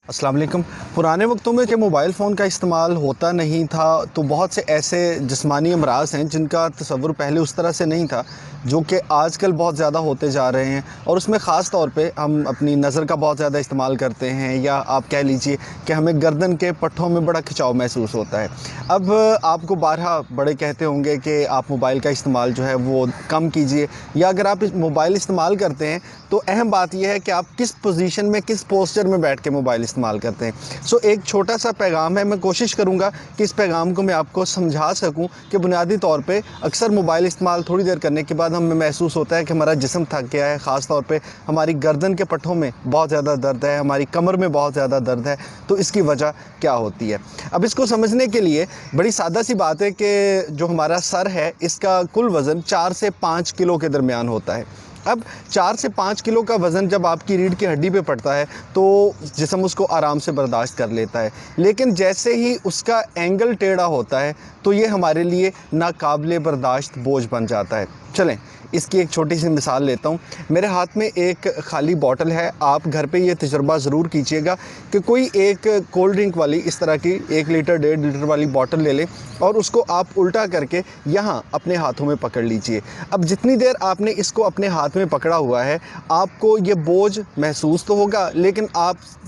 अस्सलाम वालेकुम। पुराने वक्तों में जब मोबाइल फ़ोन का इस्तेमाल होता नहीं था तो बहुत से ऐसे जिस्मानी अमराज़ हैं जिनका तसव्वुर पहले उस तरह से नहीं था, जो कि आजकल बहुत ज़्यादा होते जा रहे हैं। और उसमें ख़ास तौर पे हम अपनी नज़र का बहुत ज़्यादा इस्तेमाल करते हैं, या आप कह लीजिए कि हमें गर्दन के पट्ठों में बड़ा खिंचाव महसूस होता है। अब आपको बारहा बड़े कहते होंगे कि आप मोबाइल का इस्तेमाल जो है वो कम कीजिए, या अगर आप मोबाइल इस्तेमाल करते हैं तो अहम बात यह है कि आप किस पोजीशन में, किस पोस्चर में बैठ के मोबाइल इस्तेमाल करते हैं। सो एक छोटा सा पैगाम है, मैं कोशिश करूंगा कि इस पैगाम को मैं आपको समझा सकूं कि बुनियादी तौर पे अक्सर मोबाइल इस्तेमाल थोड़ी देर करने के बाद हमें महसूस होता है कि हमारा जिस्म थक गया है। ख़ास तौर पे हमारी गर्दन के पट्ठों में बहुत ज़्यादा दर्द है, हमारी कमर में बहुत ज़्यादा दर्द है। तो इसकी वजह क्या होती है? अब इसको समझने के लिए बड़ी सादा सी बात है कि जो हमारा सर है इसका कुल वज़न 4 से 5 किलो के दरमियान होता है। अब 4 से 5 किलो का वज़न जब आपकी रीढ़ की हड्डी पे पड़ता है तो जिस्म उसको आराम से बर्दाश्त कर लेता है, लेकिन जैसे ही उसका एंगल टेढ़ा होता है तो ये हमारे लिए नाकाबिले बर्दाश्त बोझ बन जाता है। चलें इसकी एक छोटी सी मिसाल लेता हूँ। मेरे हाथ में एक खाली बॉटल है। आप घर पे ये तजुर्बा ज़रूर कीजिएगा कि कोई एक कोल्ड ड्रिंक वाली इस तरह की 1 लीटर 1.5 लीटर वाली बॉटल ले लें और उसको आप उल्टा करके यहाँ अपने हाथों में पकड़ लीजिए। अब जितनी देर आपने इसको अपने हाथ में पकड़ा हुआ है, आपको ये बोझ महसूस तो होगा, लेकिन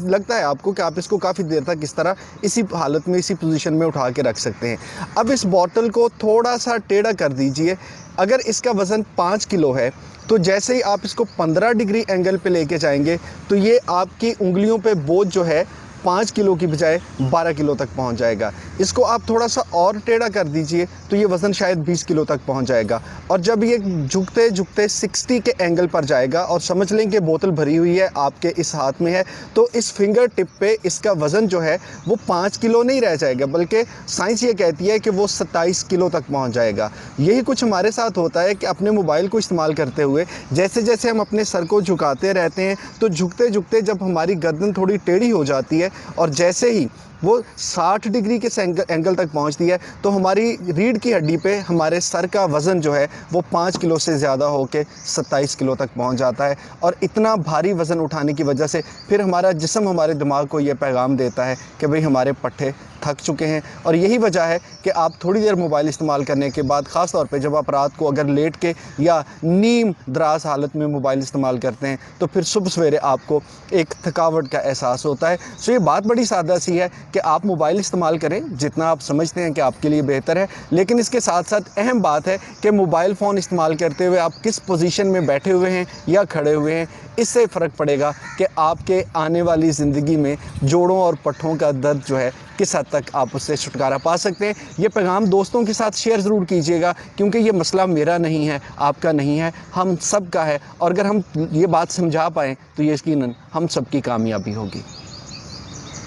लगता है आपको कि आप इसको काफ़ी देर तक इस तरह इसी हालत में, इसी पोजीशन में उठा के रख सकते हैं। अब इस बॉटल को थोड़ा सा टेढ़ा कर दीजिए। अगर इसका वज़न 5 किलो है तो जैसे ही आप इसको 15 डिग्री एंगल पे लेके जाएंगे तो ये आपकी उंगलियों पे बोझ जो है 5 किलो की बजाय 12 किलो तक पहुंच जाएगा। इसको आप थोड़ा सा और टेढ़ा कर दीजिए तो ये वज़न शायद 20 किलो तक पहुंच जाएगा। और जब ये झुकते झुकते 60 के एंगल पर जाएगा और समझ लें कि बोतल भरी हुई है, आपके इस हाथ में है, तो इस फिंगर टिप पे इसका वज़न जो है वो 5 किलो नहीं रह जाएगा, बल्कि साइंस ये कहती है कि वो 27 किलो तक पहुँच जाएगा। यही कुछ हमारे साथ होता है कि अपने मोबाइल को इस्तेमाल करते हुए जैसे जैसे हम अपने सर को झुकाते रहते हैं तो झुकते झुकते जब हमारी गर्दन थोड़ी टेढ़ी हो जाती है और जैसे ही वो 60 डिग्री के एंगल तक पहुंचती है तो हमारी रीढ़ की हड्डी पे हमारे सर का वज़न जो है वो 5 किलो से ज़्यादा होकर 27 किलो तक पहुंच जाता है। और इतना भारी वज़न उठाने की वजह से फिर हमारा जिस्म हमारे दिमाग को ये पैगाम देता है कि भाई हमारे पट्ठे थक चुके हैं। और यही वजह है कि आप थोड़ी देर मोबाइल इस्तेमाल करने के बाद, ख़ास तौर पे जब आप रात को अगर लेट के या नीम दराज हालत में मोबाइल इस्तेमाल करते हैं तो फिर सुबह सवेरे आपको एक थकावट का एहसास होता है। सो ये बात बड़ी सादा सी है कि आप मोबाइल इस्तेमाल करें जितना आप समझते हैं कि आपके लिए बेहतर है, लेकिन इसके साथ साथ अहम बात है कि मोबाइल फ़ोन इस्तेमाल करते हुए आप किस पोजीशन में बैठे हुए हैं या खड़े हुए हैं। इससे फ़र्क पड़ेगा कि आपके आने वाली ज़िंदगी में जोड़ों और पट्ठों का दर्द जो है किस हद तक आप उससे छुटकारा पा सकते हैं। ये पैगाम दोस्तों के साथ शेयर ज़रूर कीजिएगा, क्योंकि ये मसला मेरा नहीं है, आपका नहीं है, हम सब का है। और अगर हम ये बात समझा पाएँ तो यकीनन हम सब की कामयाबी होगी।